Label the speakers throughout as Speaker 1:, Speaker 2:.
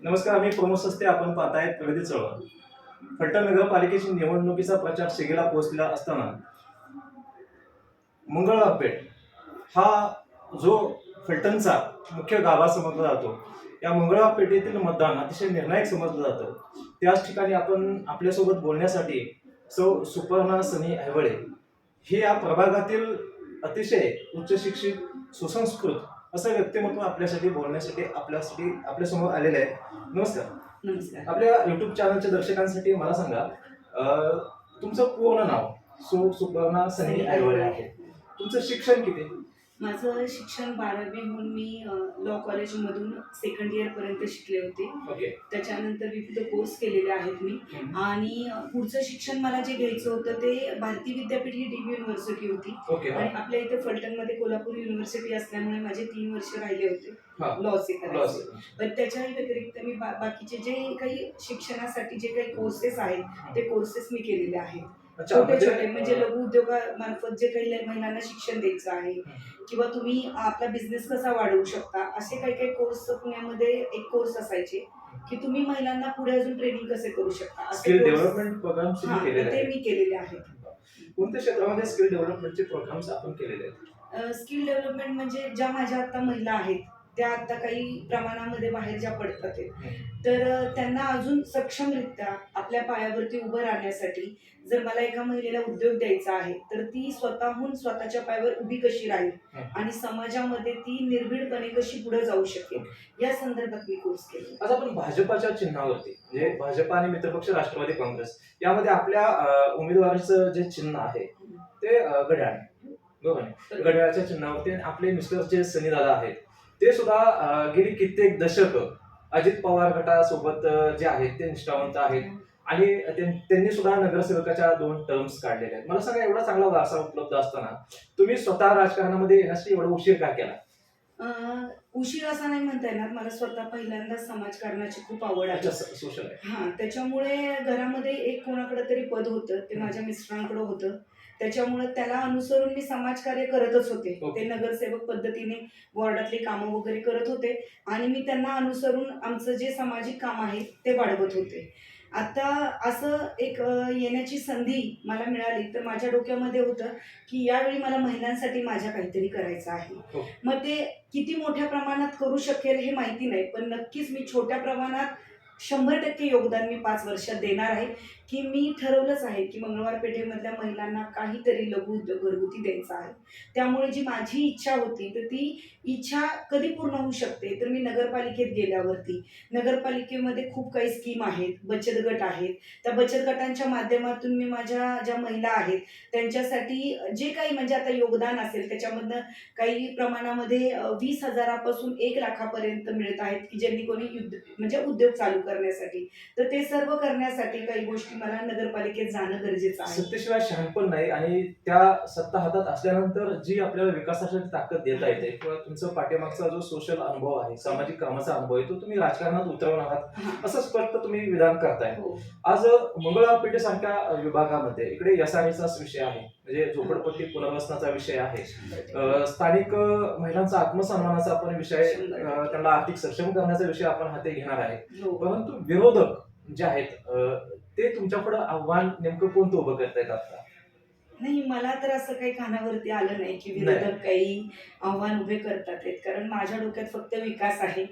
Speaker 1: नमस्कार, मी प्रमोद सस्ते. आपण पाहतायत प्रगती चळवळ. फलटण नगरपालिकेची निवडणुकीचा प्रचार शिगेला पोहोचलेला असताना मंगळवार पेठ हा जो फलटणचा मुख्य गाभा समजला जातो, या मंगळवार पेठेतील मतदान अतिशय निर्णायक समजलं जातं. त्याच ठिकाणी आपण आपल्यासोबत बोलण्यासाठी सौ सुपर्णा सनी ऐवळे हे या प्रभागातील अतिशय उच्च शिक्षित, सुसंस्कृत असं व्यक्तिमत्व आपल्यासाठी बोलण्यासाठी आपल्यासमोर आलेलं आहे. नमस्कार.
Speaker 2: नमस्कार.
Speaker 1: आपल्या युट्यूब चॅनलच्या दर्शकांसाठी मला सांगा, तुमचं पूर्ण नाव सुपर्णा सनी ऐवळे आहे. तुमचं शिक्षण किती?
Speaker 2: माझं शिक्षण 12वी मी लॉ कॉलेजमधून सेकंड इयर पर्यंत शिकले होते.
Speaker 1: ओके.
Speaker 2: त्याच्यानंतर विविध कोर्स केलेले आहेत मी. आणि पुढचं शिक्षण मला जे घ्यायचं होतं ते भारती विद्यापीठ ही डीम्ड युनिव्हर्सिटी होती.
Speaker 1: ओके.
Speaker 2: आणि आपल्या इथे फलटणमध्ये कोल्हापूर युनिव्हर्सिटी असल्यामुळे माझे 3 वर्ष राहिले होते लॉचे करायचे. पण त्याच्याही व्यतिरिक्त मी बाकीचे जे काही शिक्षणासाठी जे काही कोर्सेस आहेत ते कोर्सेस मी केलेले आहेत. छोटे छोटे म्हणजे लघु उद्योगामार्फत जे काही महिलांना शिक्षण द्यायचं आहे किंवा तुम्ही आपला बिझनेस कसा वाढवू शकता, असे काही काही कोर्स पुण्यामध्ये एक कोर्स असायचे की तुम्ही महिलांना पुढे अजून ट्रेनिंग कसे करू शकता,
Speaker 1: स्किल डेव्हलपमेंट प्रोग्राम
Speaker 2: ते मी केलेले आहेत.
Speaker 1: कोणत्या क्षेत्रामध्ये स्किल डेव्हलपमेंटचे प्रोग्राम्स आपण केलेले आहेत?
Speaker 2: स्किल डेव्हलपमेंट म्हणजे ज्या माझ्या आता महिला आहेत त्या आता काही प्रमाणामध्ये बाहेर ज्या पडतात तर त्यांना अजून सक्षमरित्या आपल्या पायावरती उभं राहण्यासाठी जर मला एका महिलेला उद्योग द्यायचा आहे तर ती स्वतःहून स्वतःच्या पायावर उभी कशी राहील आणि समाजामध्ये ती निर्भीडपणे कशी पुढे जाऊ शकेल या संदर्भात मी कोर्स केला.
Speaker 1: आज आपण भाजपाच्या चिन्हावरती म्हणजे भाजप आणि मित्रपक्ष राष्ट्रवादी काँग्रेस यामध्ये आपल्या उमेदवाराचं जे चिन्ह आहे ते घड्याळ आहे, बरोबर आहे. घड्याळाच्या चिन्हावरती आपले मिस्टर जे सनी दादा आहेत ते सुद्धा गेली कित्येक दशक अजित पवार गटासोबत जे आहेत ते निष्ठावंत आहेत आणि त्यांनी सुद्धा नगरसेवकाच्या 2 टर्म्स काढलेल्या आहेत. मला सांगा, एवढा चांगला वारसा उपलब्ध असताना तुम्ही स्वतः राजकारणामध्ये येण्यासाठी एवढा उशीर का केला?
Speaker 2: उशीर असा नाही म्हणता येणार. मला स्वतः पहिल्यांदा समाजकारणाची खूप आवड आहे.
Speaker 1: सोशल आहे.
Speaker 2: त्याच्यामुळे घरामध्ये एक कोणाकडे तरी पद होतं, ते माझ्या मिस्टरांकडे होतं. त्याच्यामुळे त्याला अनुसरून मी समाजकार्य करतच होते. ते नगरसेवक पद्धतीने वॉर्डातले कामं वगैरे करत होते आणि मी त्यांना अनुसरून आमचं जे सामाजिक काम आहे ते वाढवत होते. आता असं एक येण्याची संधी मला मिळाली तर माझ्या डोक्यामध्ये होतं की यावेळी मला महिलांसाठी माझ्या काहीतरी करायचं आहे. मग ते किती मोठ्या प्रमाणात करू शकेल हे माहिती नाही, पण नक्कीच मी छोट्या प्रमाणात 100% योगदान मी 5 वर्षात देणार आहे. की मी ठरवलंच आहे की मंगळवार पेठेमधल्या महिलांना काहीतरी लघु उद्योग घरगुती द्यायचा आहे. त्यामुळे जी माझी इच्छा होती तर ती इच्छा कधी पूर्ण होऊ शकते तर मी नगरपालिकेत गेल्यावरती. नगरपालिकेमध्ये खूप काही स्कीम आहेत, बचत गट आहेत. त्या बचत गटांच्या माध्यमातून मी माझ्या ज्या महिला आहेत त्यांच्यासाठी जे काही म्हणजे आता योगदान असेल त्याच्यामधनं काही प्रमाणामध्ये 20,000 पासून 1 लाखापर्यंत मिळत आहेत की ज्यांनी कोणी म्हणजे उद्योग चालू करण्यासाठी. तर ते सर्व करण्यासाठी काही गोष्टी मला नगरपालिकेत जाणं गरजेचं आहे.
Speaker 1: सत्तेशिवाय शहाणपण नाही आणि त्या सत्ता हातात असल्यानंतर जी आपल्याला विकासासाठी ताकद देता येते किंवा तुमचा पाठीमागचा जो सोशल अनुभव आहे, सामाजिक कामाचा अनुभव आहे, तो तुम्ही राजकारणात उतरवणार आहात असं स्पष्ट तुम्ही विधान करताय. आज मंगळवार पेठेसारख्या विभागामध्ये इकडे एसआरएचाच विषय आहे, म्हणजे झोपडपट्टी पुनर्वसनाचा विषय आहे, स्थानिक महिलांचा आत्मसन्मानाचा आपण विषय, त्यांना आर्थिक सक्षम करण्याचा विषय आपण हाती घेणार आहे. परंतु विरोधक जे आहेत ते तुमच्या पुढे आव्हान नेमकं कोणतं उभं करतायत आता?
Speaker 2: नाही, मला तर असं काही कानावरती आलं नाही की विरोधक काही आव्हान उभे करतात आहेत, कारण माझ्या डोक्यात फक्त विकास आहे.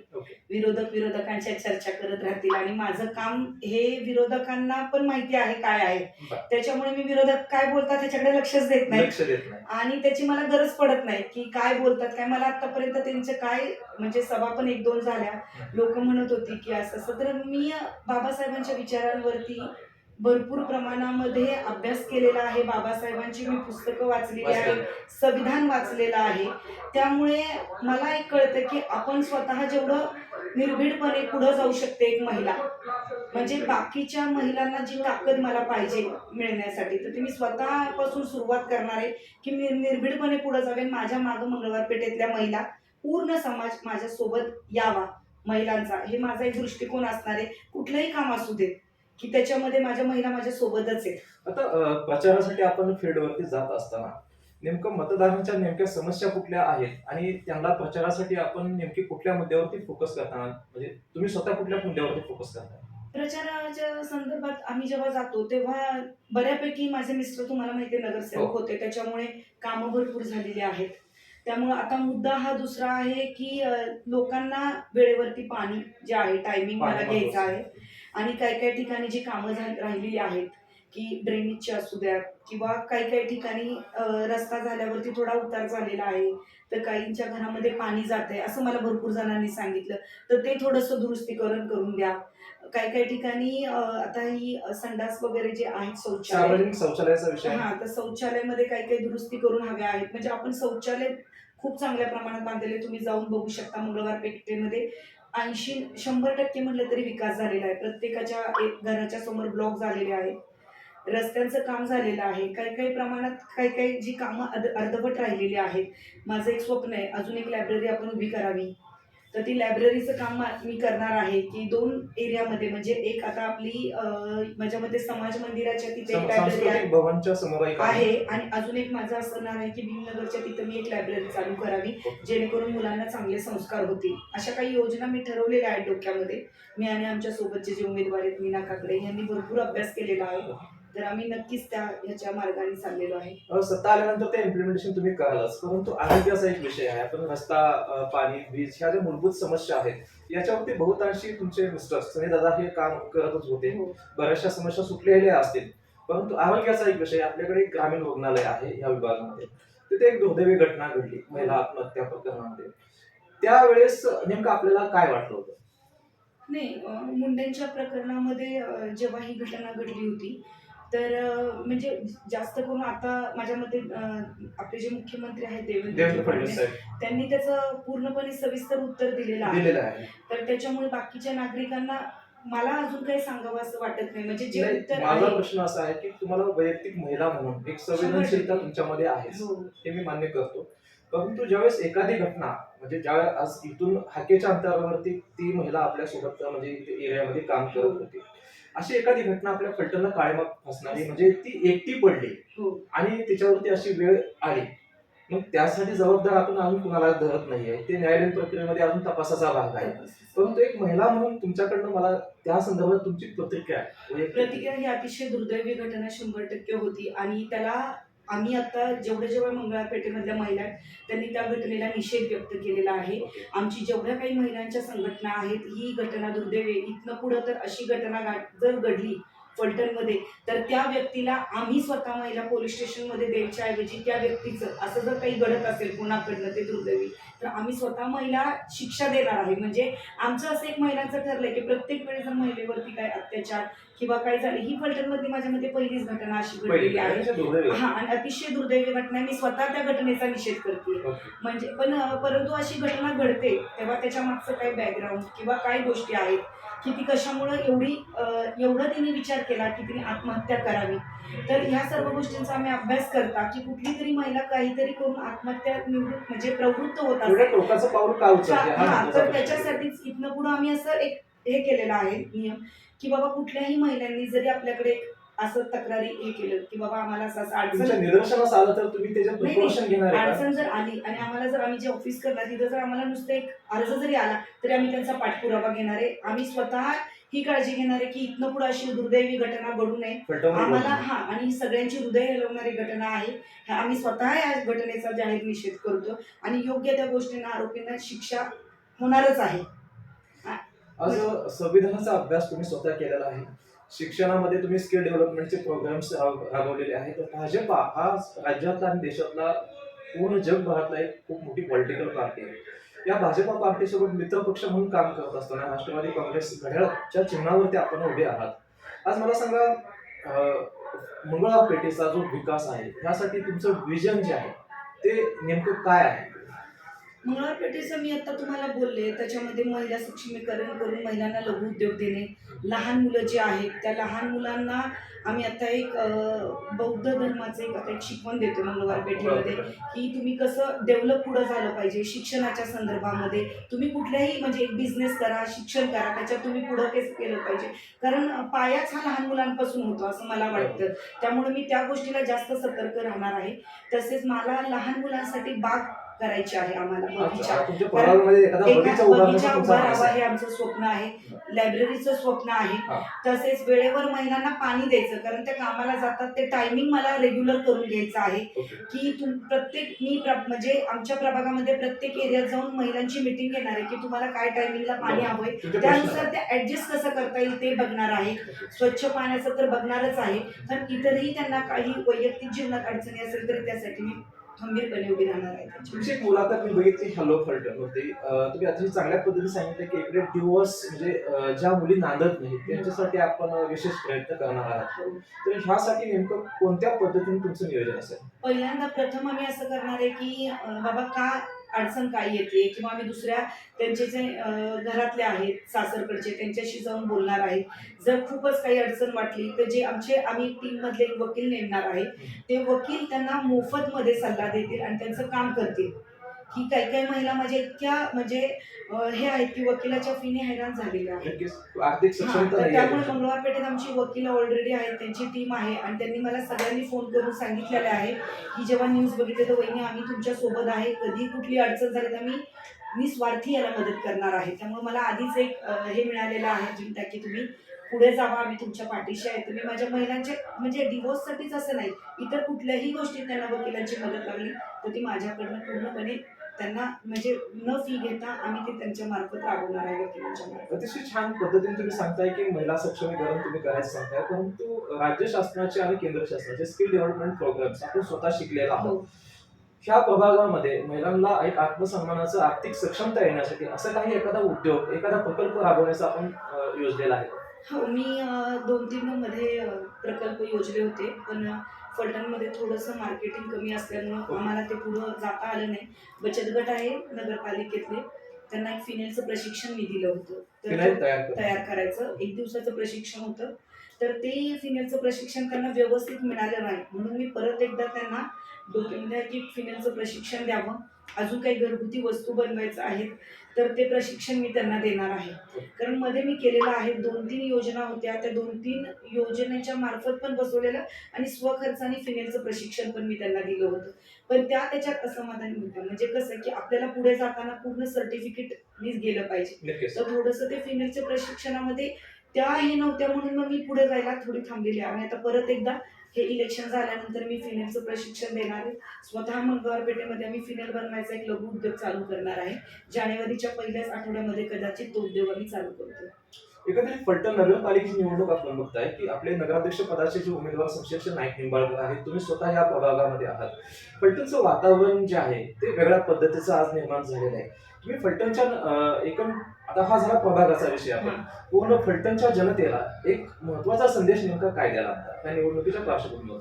Speaker 2: विरोधक विरोधकांच्या चर्चा करत राहतील आणि माझं काम हे विरोधकांना पण माहिती आहे काय आहे. त्याच्यामुळे मी विरोधक काय बोलतात त्याच्याकडे लक्षच देत नाही आणि त्याची मला गरज पडत नाही की काय बोलतात काय. मला आतापर्यंत त्यांचे काय म्हणजे सभा पण 1-2 झाल्या, लोक म्हणत होती की असं. तर मी बाबासाहेबांच्या विचारांवरती भरपूर प्रमाणामध्ये अभ्यास केलेला आहे. बाबासाहेबांची मी पुस्तकं वाचलेली आहे, संविधान वाचलेलं आहे. त्यामुळे मला एक कळतं की आपण स्वतः जेवढं निर्भीडपणे पुढे जाऊ शकते एक महिला, म्हणजे बाकीच्या महिलांना जी ताकद मला पाहिजे मिळण्यासाठी तर ती मी स्वतःपासून सुरुवात करणार आहे की मी निर्भीडपणे पुढे जावेन. माझ्या मागं मंगळवार पेठेतल्या महिला, पूर्ण समाज माझ्या सोबत यावा महिलांचा, हे माझा एक दृष्टिकोन असणार आहे. कुठलंही काम असू दे की त्याच्यामध्ये माझ्या महिला माझ्या सोबतच आहेत.
Speaker 1: आता प्रचारासाठी आपण फील्डवरती जात असताना नेमकं मतदारांच्या नेमक्या समस्या कुठल्या आहेत आणि त्यांना प्रचारासाठी आपण नेमकी कुठल्या मुद्द्यावरती फोकस करता, म्हणजे तुम्ही स्वतः कुठल्या मुद्द्यावरती फोकस करता?
Speaker 2: प्रचाराच्या संदर्भात आम्ही जेव्हा जातो तेव्हा बऱ्यापैकी माझे मिस्टर तुम्हाला माहिती आहे नगरसेवक
Speaker 1: हो.
Speaker 2: होते, त्याच्यामुळे कामं भरपूर झालेली आहेत. त्यामुळे आता मुद्दा हा दुसरा आहे की लोकांना वेळेवरती पाणी जे आहे टायमिंग मला
Speaker 1: पाणी
Speaker 2: घ्यायचं
Speaker 1: महत्वाचं
Speaker 2: आहे. आणि काही काही ठिकाणी जी कामं राहिलेली आहेत की ड्रेनेजची असू द्या किंवा काही काही ठिकाणी रस्ता झाल्यावरती थोडा उतार झालेला आहे, तर काहींच्या घरामध्ये पाणी जात आहे असं मला भरपूर जणांनी सांगितलं, तर ते थोडंसं दुरुस्तीकरण करून द्या. काही काही ठिकाणी आता ही संडास वगैरे जे आहेत शौचालय,
Speaker 1: सार्वजनिक शौचालयाचा विषय आहे.
Speaker 2: हा तर शौचालयामध्ये काही काही दुरुस्ती करून हव्या आहेत. म्हणजे आपण शौचालय खूप चांगल्या प्रमाणात बांधलेले तुम्ही जाऊन बघू शकता. मंगळवार पेठेमध्ये 80-100% म्हटलं तरी विकास झालेला आहे. प्रत्येकाच्या एक घराच्या समोर ब्लॉक झालेले आहेत. रस्त्यांचं काम झालेलं आहे. काही काही प्रमाणात काही काही जी कामं अर्धवट राहिलेली आहेत. माझं एक स्वप्न आहे, अजून एक लायब्ररी आपण उभी करावी. तर ती लायब्ररीचं काम मी करणार आहे की 2 एरियामध्ये, म्हणजे एक आता आपली माझ्या मते समाज मंदिराच्या तिथे एक लायब्ररी
Speaker 1: सांस्कृतिक भवनच्या समोर एक
Speaker 2: आहे आणि अजून एक माझं असणार आहे की भीमनगरच्या तिथं मी एक लायब्ररी चालू करावी, जेणेकरून मुलांना चांगले संस्कार होतील. अशा काही योजना मी ठरवलेल्या आहेत डोक्यामध्ये. मी आणि आमच्या सोबतचे जे उमेदवार आहेत मीना काकडे यांनी भरपूर अभ्यास केलेला आहे. तर आम्ही नक्कीच ह्याच्या मार्गाने चाललेलो आहे.
Speaker 1: सत्ता आल्यानंतर ते इम्प्लिमेंटेशन तुम्ही करालच, परंतु आरोग्याचा एक विषय आहे. आपण रस्ता, पाणी, वीज ह्या ज्या मूलभूत समस्या आहेत याच्यावरती बहुतांशी तुमचे मिस्टर सनी दादा हे काम करतच होते.
Speaker 2: हो.
Speaker 1: बऱ्याचशा समस्या सुटलेल्या असतील, परंतु आरोग्याचा एक विषय, आपल्याकडे एक ग्रामीण रुग्णालय आहे या विभागामध्ये. तिथे एक दुर्दैवी घटना घडली महिला आत्महत्या प्रकरणामध्ये. त्यावेळेस नेमकं आपल्याला काय वाटलं होतं?
Speaker 2: नाही, मुंडेंच्या प्रकरणामध्ये जेव्हा ही घटना घडली होती, तर म्हणजे जास्त करून आता माझ्या मते आपले जे मुख्यमंत्री आहेत
Speaker 1: देवेंद्र
Speaker 2: देवेंद्र
Speaker 1: फडणवीस
Speaker 2: फडणवीस,
Speaker 1: साहेब
Speaker 2: त्यांनी त्याचं पूर्णपणे सविस्तर उत्तर दिलेलं आहे.
Speaker 1: दिलेलं आहे.
Speaker 2: तर त्याच्यामुळे बाकीच्या नागरिकांना मला अजून काही सांगावं असं वाटत नाही. म्हणजे जे
Speaker 1: नाही,
Speaker 2: उत्तर
Speaker 1: माझा
Speaker 2: आहे.
Speaker 1: प्रश्न असा आहे की तुम्हाला वैयक्तिक महिला म्हणून एक संवेदनशीलता
Speaker 2: 100%
Speaker 1: तुमच्यामध्ये आहे,
Speaker 2: हो.
Speaker 1: हे मी मान्य करतो. परंतु ज्यावेळेस एखादी घटना, म्हणजे ज्यावेळेस आज इथून हाकेच्या अंतरावरती ती महिला आपल्या सोबत म्हणजे एरियामध्ये काम करत होती, अशी एखादी घटना आपल्या फलटणला काळेमाग फसणारी, म्हणजे ती एकटी पडली
Speaker 2: हो.
Speaker 1: आणि तिच्यावरती अशी वेळ आली, मग त्यासाठी जबाबदार आपण अजून कुणाला धरत नाहीये. ते न्यायालयीन प्रक्रियेमध्ये अजून तपासाचा भाग आहे. परंतु एक महिला म्हणून तुमच्याकडनं मला त्या संदर्भात तुमची प्रतिक्रिया आहे.
Speaker 2: प्रतिक्रिया ही अतिशय दुर्दैवी घटना 100% होती आणि त्याला आम्ही आता जेवढ्या मंगळवार पेठेमधल्या महिला आहेत त्यांनी त्या घटनेला निषेध व्यक्त केलेला आहे. आमची जेवढ्या काही महिलांच्या संघटना आहेत, ही घटना दुर्दैवी आहे. इथनं पुढं तर अशी घटना जर घडली फलटणमध्ये, तर त्या व्यक्तीला आम्ही स्वतः महिला पोलीस स्टेशनमध्ये द्यायच्या ऐवजी त्या व्यक्तीचं असं जर काही घडत असेल कोणाकडनं ते दुर्दैवी, तर आम्ही स्वतः महिला शिक्षा देणार आहे. म्हणजे आमचं असं एक महिलांचं ठरलंय की प्रत्येक वेळी जर महिलेवरती काय अत्याचार किंवा काय झाले, ही फलटणमध्ये माझ्या मते पहिलीच घटना अशी घडलेली आहे. हा, आणि अतिशय दुर्दैवी घटना, मी स्वतः त्या घटनेचा निषेध करते. म्हणजे परंतु अशी घटना घडते तेव्हा त्याच्या मागचं काय बॅकग्राऊंड किंवा काय गोष्टी आहेत की ती कशामुळे एवढं तिने विचार केला की तिने आत्महत्या करावी. तर ह्या सर्व गोष्टींचा आम्ही अभ्यास करता की कुठली तरी महिला काहीतरी करून आत्महत्या म्हणजे प्रवृत्त होत
Speaker 1: एवढ्या
Speaker 2: असेल,
Speaker 1: टोकाचं पाऊल का उचलते? हा
Speaker 2: हा,
Speaker 1: महत्त्वाचा
Speaker 2: तर
Speaker 1: प्रश्न आहे.
Speaker 2: त्याच्यासाठीच इथनं पुढं आम्ही असं एक हे केलेलं आहे नियम की बाबा कुठल्याही महिलांनी जरी आपल्याकडे असं तक्रारी हे केलं की बाबा आम्हाला असं
Speaker 1: तुमच्या
Speaker 2: अडचण
Speaker 1: निदर्शनास आलं तर तुम्ही त्याच्यात
Speaker 2: नाही,
Speaker 1: प्रिकॉशन घेणार आहे का?
Speaker 2: अडचण जर आली आणि आम्हाला जर आम्ही जे ऑफिस करणार तिथं जर आम्हाला नुसतं एक अर्ज जरी आला तरी आम्ही त्यांचा पाठपुरावा घेणार आहे. आम्ही स्वतः ही काळजी घेणार आहे की इथनं पुढे अशी दुर्दैवी घटना घडू नये आम्हाला. हा, आणि ही सगळ्यांची हृदय हेलवणारी घटना आहे. आम्ही स्वतः या घटनेचा जाहीर निषेध करतो आणि योग्य त्या गोष्टींना आरोपींना शिक्षा होणारच आहे.
Speaker 1: आज संविधानाचा अभ्यास तुम्ही स्वतः केलेला आहे, शिक्षणामध्ये तुम्ही स्किल डेव्हलपमेंटचे प्रोग्राम्स राबवलेले आहेत. तर भाजपा हा राज्यातला आणि देशातला पूर्ण जगभरातला एक खूप मोठी पॉलिटिकल पार्टी आहे. या भाजपा पार्टीसोबत मित्रपक्ष म्हणून काम करत असताना राष्ट्रवादी काँग्रेस घड्याळाच्या चिन्हावरती आपण उभे आहात. आज मला सांगा, मंगळवार पेठेचा जो विकास आहे यासाठी तुमचं विजन जे आहे ते नेमकं काय आहे?
Speaker 2: मंगळवार पेठेचं मी आता तुम्हाला बोलले, त्याच्यामध्ये महिला सक्षमीकरण करून महिलांना लघु उद्योग देणे, लहान मुलं जी आहेत त्या लहान मुलांना आम्ही आता एक बौद्ध धर्माचं आता एक शिकवण देतो मंगळवार पेठेमध्ये, की तुम्ही कसं डेव्हलप पुढं झालं पाहिजे शिक्षणाच्या संदर्भामध्ये. तुम्ही कुठल्याही म्हणजे एक बिझनेस करा, शिक्षण करा, त्याच्यात तुम्ही पुढं कसं केलं पाहिजे, कारण पायाच हा लहान मुलांपासून होतो असं मला वाटतं. त्यामुळे मी त्या गोष्टीला जास्त सतर्क राहणार आहे. तसेच मला लहान मुलांसाठी बाग करायची आहे आम्हाला, बगीचा.
Speaker 1: तुमच्या परिवारामध्ये एखादा
Speaker 2: एका
Speaker 1: बगीचा
Speaker 2: बगीचा
Speaker 1: उभारण्याचा तुमचा
Speaker 2: उभा
Speaker 1: मानस
Speaker 2: राहावा
Speaker 1: आहे.
Speaker 2: हे आमचं स्वप्न आहे. लायब्ररीचं स्वप्न आहे.
Speaker 1: हा.
Speaker 2: तसेच वेळेवर महिलांना पाणी द्यायचं, कारण त्या कामाला जातात ते टायमिंग मला रेग्युलर करून घ्यायचं आहे.
Speaker 1: ओके.
Speaker 2: की म्हणजे आमच्या प्रभागामध्ये प्रत्येक एरियात जाऊन महिलांची मीटिंग घेणार आहे, की तुम्हाला काय टायमिंगला पाणी
Speaker 1: बरोबर.
Speaker 2: हवंय,
Speaker 1: तुमचे
Speaker 2: त्यानुसार
Speaker 1: प्रश्न.
Speaker 2: ते ऍडजस्ट कसं करता येईल ते बघणार आहे. स्वच्छ पाण्याचं तर बघणारच आहे, पण इतरही त्यांना काही वैयक्तिक जीवनात अडचणी असेल तरी त्यासाठी मी खंबीरपणे उभी राहणार आहे त्याची.
Speaker 1: तुमची एक मुलाखत मी बघितली हॅलो फलटण होती. तुम्ही अतिशय चांगल्या पद्धतीने सांगितलं की इकडे डिवोर्स म्हणजे ज्या मुली नांदत नाहीत त्यांच्यासाठी आपण विशेष प्रयत्न करणार आहात.
Speaker 2: हो.
Speaker 1: तर ह्यासाठी नेमकं कोणत्या पद्धतीने तुमचं नियोजन असेल?
Speaker 2: पहिल्यांदा प्रथम आम्ही असं करणार आहे, की बाबा का अडचण काय येते, किंवा आम्ही दुसऱ्या त्यांचे जे घरातले आहेत सासरकडचे त्यांच्याशी जाऊन बोलणार आहे. जर खूपच काही अडचण वाटली तर जे आम्ही टीममधले एक वकील नेमणार आहे, ते वकील त्यांना मोफतमध्ये सल्ला देतील आणि त्यांचं काम करतील. की काही काही महिला माझ्या इतक्या म्हणजे हे आहेत की वकिलाच्या फीने हैराण झालेल्या आहेत.
Speaker 1: नक्कीच आर्थिक
Speaker 2: हां,
Speaker 1: सक्षमता
Speaker 2: तर
Speaker 1: नाही
Speaker 2: त्यामुळे
Speaker 1: आहे.
Speaker 2: मंगळवार पेठेत आमची वकील ऑलरेडी आहेत, त्यांची टीम आहे आणि त्यांनी मला सगळ्यांनी फोन करून सांगितलेलं आहे, की जेव्हा न्यूज बघितली तर वहिनी आम्ही तुमच्या सोबत आहे. कधी कुठली अडचण झाली तर आम्ही निस्वार्थी याला मदत करणार आहे. त्यामुळे मला आधीच एक हे मिळालेलं आहे चिंता, की तुम्ही पुढे जावा, आम्ही तुमच्या पाठीशी आहे. तुम्ही माझ्या महिलांचे म्हणजे डिव्होर्ससाठीच असं नाही, इतर कुठल्याही गोष्टीत त्यांना वकिलांची मदत लागली तर ती माझ्याकडनं पूर्णपणे त्यांना म्हणजे न फी घेता आम्ही ते त्यांच्या मार्फत राबवणार आहे, वकिलांच्या मार्फत.
Speaker 1: अतिशय छान पद्धतीने तुम्ही सांगताय की महिला सक्षमीकरण तुम्ही करायचं सांगताय, परंतु राज्य शासनाचे आणि केंद्र शासनाचे स्किल डेव्हलपमेंट प्रोग्राम्स आपण स्वतः शिकलेला आहोत.
Speaker 2: हो.
Speaker 1: ह्या प्रभागामध्ये महिलांना एक आत्मसन्मानाचं आर्थिक सक्षमता येण्यासाठी असं काही एखादा उद्योग एखादा प्रकल्प राबवण्याचा आपण योजलेला आहे का?
Speaker 2: हो, मी 2-3 मध्ये प्रकल्प योजले होते, पण फलटणमध्ये थोडंसं मार्केटिंग कमी असल्यामुळं आम्हाला ते पुढं जाता आलं नाही. बचत गट आहे नगरपालिकेतले, त्यांना एक फिनेलचं प्रशिक्षण मी दिलं होतं. तर
Speaker 1: फिनाईल तयार करा.
Speaker 2: तयार करायचं 1 दिवसाचं प्रशिक्षण होतं. तर ते फिनेलचं प्रशिक्षण त्यांना व्यवस्थित मिळालं नाही, म्हणून मी परत एकदा त्यांना डोक्यामध्ये आहे की फिनेलचं प्रशिक्षण द्यावं. अजून काही घरगुती वस्तू बनवायचं आहेत तर ते प्रशिक्षण मी त्यांना देणार आहे. कारण मध्ये मी केलेलं आहे, 2-3 योजना होत्या, त्या 2-3 योजनेच्या मार्फत पण बसवलेलं आणि स्वखर्चाने फिनेलचं प्रशिक्षण पण मी त्यांना दिलं होतं. पण त्याच्यात असमाधानी होत्या. म्हणजे कसं की आपल्याला पुढे जाताना पूर्ण सर्टिफिकेटनीच गेलं पाहिजे.
Speaker 1: नक्कीच.
Speaker 2: तर थोडंसं ते फिनेलच्या प्रशिक्षणामध्ये त्या हे नव्हत्या, म्हणून मग मी पुढे जायला थोडी थांबलेली आहे. आणि आता परत एकदा हे इलेक्शन झाल्यानंतर मी फिनेलचं प्रशिक्षण देणार आहे. स्वतः मंगळवार पेठेमध्ये आम्ही फिनेल बनवायचा एक लघु उद्योग चालू करणार आहे. जानेवारीच्या पहिल्याच आठवड्यामध्ये कदाचित तो उद्योग आम्ही चालू करतो.
Speaker 1: एकंदरीत फलटण नगरपालिकेची निवडणूक आपण बघताय की आपले नगराध्यक्ष पदाचे जे उमेदवार संशय नाईक निंबाळकर आहेत, तुम्ही स्वतः या प्रभागामध्ये आहात. फलटणचं वातावरण जे आहे ते वेगळ्या पद्धतीचं आज निर्माण झालेलं आहे. तुम्ही फलटणच्या आता हा झाला प्रभागाचा विषय, आपण पूर्ण फलटणच्या जनतेला एक महत्वाचा संदेश नेमका काय द्यायला लागतात त्या निवडणुकीच्या पार्श्वभूमीवर?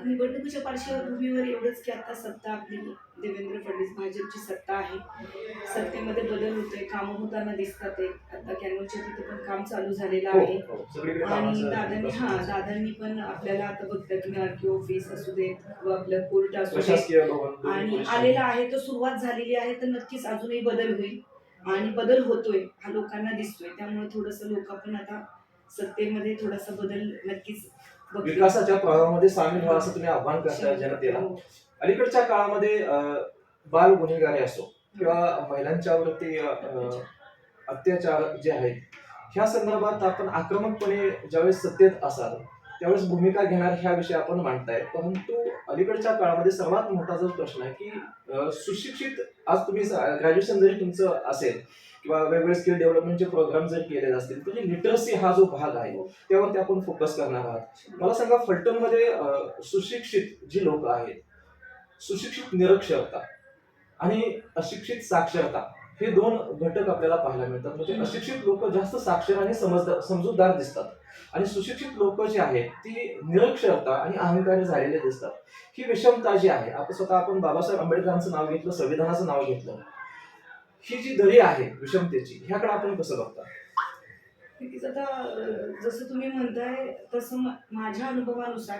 Speaker 2: निवडणुकीच्या पार्श्वभूमीवर एवढंच की आता सत्ता आपली देवेंद्र फडणवीस भाजपची सत्ता आहे. सत्तेमध्ये बदल होतोय, कामं होताना दिसतात आहे. आता कॅनोलच्या तिथे पण काम चालू झालेलं
Speaker 1: हो,
Speaker 2: आहे.
Speaker 1: हो. सगळीकडे
Speaker 2: आणि
Speaker 1: कामाचं
Speaker 2: दादांनी पण आपल्याला आता बघताय तुम्ही आरटीओ ऑफिस असू देत किंवा आपलं कोर्ट असू देत
Speaker 1: प्रशासकीय भवन दोन्ही
Speaker 2: आणि
Speaker 1: पोलीस
Speaker 2: आलेला आहे, तो सुरुवात झालेली आहे. तर नक्कीच अजूनही बदल होईल आणि बदल होतोय हा लोकांना दिसतोय. त्यामुळे थोडंसं लोक पण आता सत्तेमध्ये थोडासा बदल नक्कीच बघतील.
Speaker 1: विकासाच्या प्रवाहामध्ये सामील व्हा असं तुम्ही आव्हान करताय जनतेला.
Speaker 2: हो.
Speaker 1: अलीकडच्या काळामध्ये बाल गुन्हेगारी असो किंवा महिलांच्यावरती अत्याचार जे आहेत ह्या संदर्भात आपण आक्रमकपणे ज्यावेळेस सत्तेत असाल त्यावेळेस भूमिका घेणार ह्या विषय आपण मांडताय. परंतु अलीकडच्या काळामध्ये सर्वात मोठा जो प्रश्न आहे की सुशिक्षित आज तुम्ही ग्रॅज्युएशन जरी तुमचं असेल किंवा वेगवेगळे स्किल डेव्हलपमेंटचे प्रोग्राम जर केलेले असतील तर लिटरसी हा जो भाग आहे त्यावरती आपण फोकस करणार आहात. मला सांगा, फलटणमध्ये सुशिक्षित जी लोक आहेत, सुशिक्षित निरक्षरता आणि अशिक्षित साक्षरता हे 2 घटक आपल्याला पाहायला मिळतात. म्हणजे अशिक्षित लोक जास्त साक्षर आणि समजूतदार दिसतात आणि सुशिक्षित लोक जी आहेत ती निरक्षरता आणि अहंकारी झालेले दिसतात. ही विषमता जी आहे, आपण बाबासाहेब आंबेडकरांचं नाव घेतलं, संविधानाचं नाव घेतलं, ही जी दरी आहे विषमतेची, ह्याकडे आपण कसं बघता?
Speaker 2: नक्कीच. आता जसं तुम्ही म्हणताय तसं माझ्या अनुभवानुसार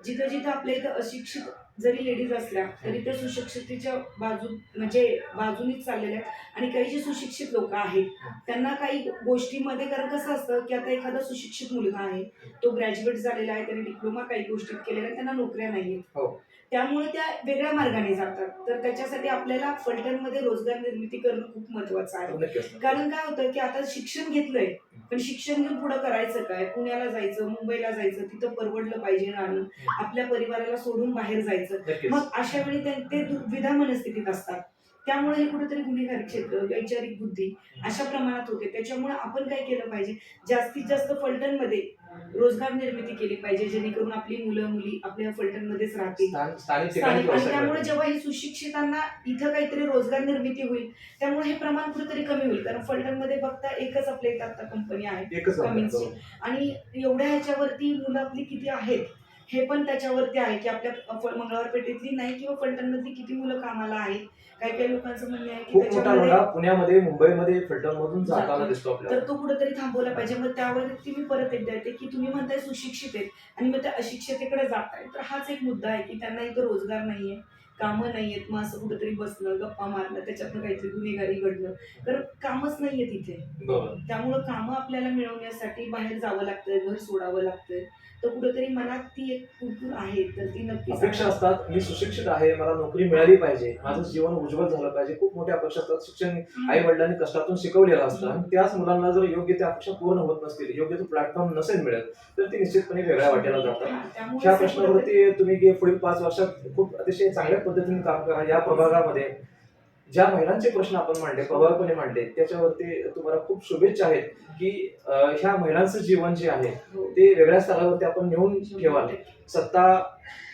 Speaker 2: जिथं जिथं आपल्या इथं अशिक्षित जरी लेडीज असल्या तरी त्या सुशिक्षितेच्या म्हणजे बाजूनीच चाललेल्या आहेत. आणि काही जे सुशिक्षित लोक आहेत त्यांना काही गोष्टीमध्ये, कारण कसं असतं की आता एखादा सुशिक्षित मुलगा आहे, तो ग्रॅज्युएट झालेला आहे, त्याने डिप्लोमा काही गोष्टीत केलेला आहे, त्यांना नोकऱ्या नाहीयेत.
Speaker 1: हो.
Speaker 2: त्यामुळे त्या वेगळ्या मार्गाने जातात. तर त्याच्यासाठी आपल्याला फलटणमध्ये रोजगार निर्मिती करणं खूप महत्वाचं आहे.
Speaker 1: नक्कीच.
Speaker 2: कारण काय होतं की आता शिक्षण घेतलंय, पण शिक्षण घेऊन पुढे करायचं काय? पुण्याला जायचं, मुंबईला जायचं, तिथं परवडलं पाहिजे राहणं, आपल्या परिवाराला सोडून बाहेर जायचं.
Speaker 1: नक्कीच.
Speaker 2: मग अशा वेळी ते दुविधा मनस्थितीत असतात. त्यामुळे हे कुठेतरी गुन्हेगारी क्षेत्र, वैचारिक बुद्धी अशा प्रमाणात होते. त्याच्यामुळे आपण काय केलं पाहिजे, जास्तीत जास्त फलटणमध्ये रोजगार निर्मिती केली पाहिजे, जेणेकरून आपली मुलं मुली आपल्या फलटणमध्येच राहतील.
Speaker 1: स्थानिक ठिकाणी
Speaker 2: आणि
Speaker 1: व्यवसाय
Speaker 2: त्यामुळे
Speaker 1: करतात.
Speaker 2: जेव्हा हे सुशिक्षितांना इथं काहीतरी रोजगार निर्मिती होईल, त्यामुळे हे प्रमाण कुठेतरी कमी होईल. कारण फलटणमध्ये बघता एकच आपल्या इथं आता कंपनी आहे
Speaker 1: एकच
Speaker 2: कमिन्सची.
Speaker 1: बरोबर.
Speaker 2: आणि एवढ्या ह्याच्यावरती मुलं आपली किती आहेत हे पण त्याच्यावरती आहे की आपल्या मंगळवार पेठेतली नाही किंवा फलटणमधली किती मुलं कामाला आहेत. काही काही लोकांचं म्हणणं आहे की
Speaker 1: खूप मोठा
Speaker 2: त्याच्यामध्ये
Speaker 1: रोडा पुण्यामध्ये, मुंबईमध्ये, फलटणमधून जाताना
Speaker 2: जातो.
Speaker 1: दिसतो
Speaker 2: तर
Speaker 1: आपल्याला.
Speaker 2: तो कुठेतरी थांबवला पाहिजे. मग त्यावरती मी परत एकदा येते की तुम्ही म्हणताय सुशिक्षित आहेत आणि मग त्या अशिक्षितेकडे जाताय, तर हाच एक मुद्दा आहे की त्यांना इथं रोजगार नाहीये, कामं नाहीयेत. मग असं कुठेतरी बसणं, गप्पा मारणं, त्याच्यातनं काहीतरी गुन्हेगारी घडणं, कारण कामच नाहीये तिथे.
Speaker 1: बरोबर.
Speaker 2: त्यामुळं कामं आपल्याला मिळवण्यासाठी बाहेर जावं लागतंय, घर सोडावं लागतंय. तर कुठेतरी मनात ती एक कुरकुर आहे, तर ती नक्कीच
Speaker 1: अपेक्षा
Speaker 2: आहे.
Speaker 1: असतात, मी सुशिक्षित आहे, मला नोकरी मिळाली पाहिजे, माझं जीवन उज्ज्वल झालं पाहिजे. खूप मोठ्या अपेक्षा असतात. शिक्षण आई वडिलांनी कष्टातून शिकवलेलं असतं आणि त्याच मुलांना जर योग्य त्या अपेक्षा पूर्ण होत नसतील, योग्य तो प्लॅटफॉर्म नसेल मिळत, तर ते निश्चितपणे वेगळ्या वाटेला जातात.
Speaker 2: हा, त्यामुळे
Speaker 1: ह्या
Speaker 2: असं कुठेतरी
Speaker 1: प्रश्नावरती तुम्ही पुढील 5 वर्षात खूप अतिशय चांगल्या पद्धतीने काम करा. या प्रभागामध्ये ज्या महिलांचे प्रश्न आपण मांडले, प्रभावीपणे मांडले, त्याच्यावरती तुम्हाला खूप शुभेच्छा आहेत की ह्या महिलांचं जीवन जे आहे
Speaker 2: हो.
Speaker 1: ते वेगळ्या स्तरावरती आपण नेऊन ठेवाल. सत्ता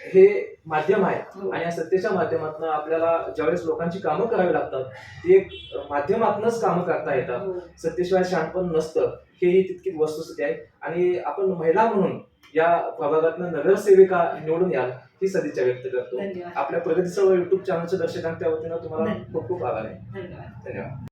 Speaker 1: हे माध्यम आहे
Speaker 2: हो.
Speaker 1: आणि या सत्तेच्या माध्यमातून आपल्याला ज्यावेळेस लोकांची कामं करावी लागतात, ती एक माध्यमातूनच कामं करता येतात.
Speaker 2: हो.
Speaker 1: सत्तेशिवाय शहाणपण नसतं, हेही तितकीच वस्तुस्थिती आहे. आणि आपण महिला म्हणून या प्रभागातनं नगरसेविका निवडून याल ही सदिच्छा व्यक्त करतो.
Speaker 2: धन्यवाद.
Speaker 1: आपल्या प्रगती चळवळ युट्यूब चॅनलच्या दर्शकांच्या वतीनं तुम्हाला
Speaker 2: धन्यवाद.
Speaker 1: खूप खूप आभार आहे.
Speaker 2: धन्यवाद.
Speaker 1: धन्यवाद.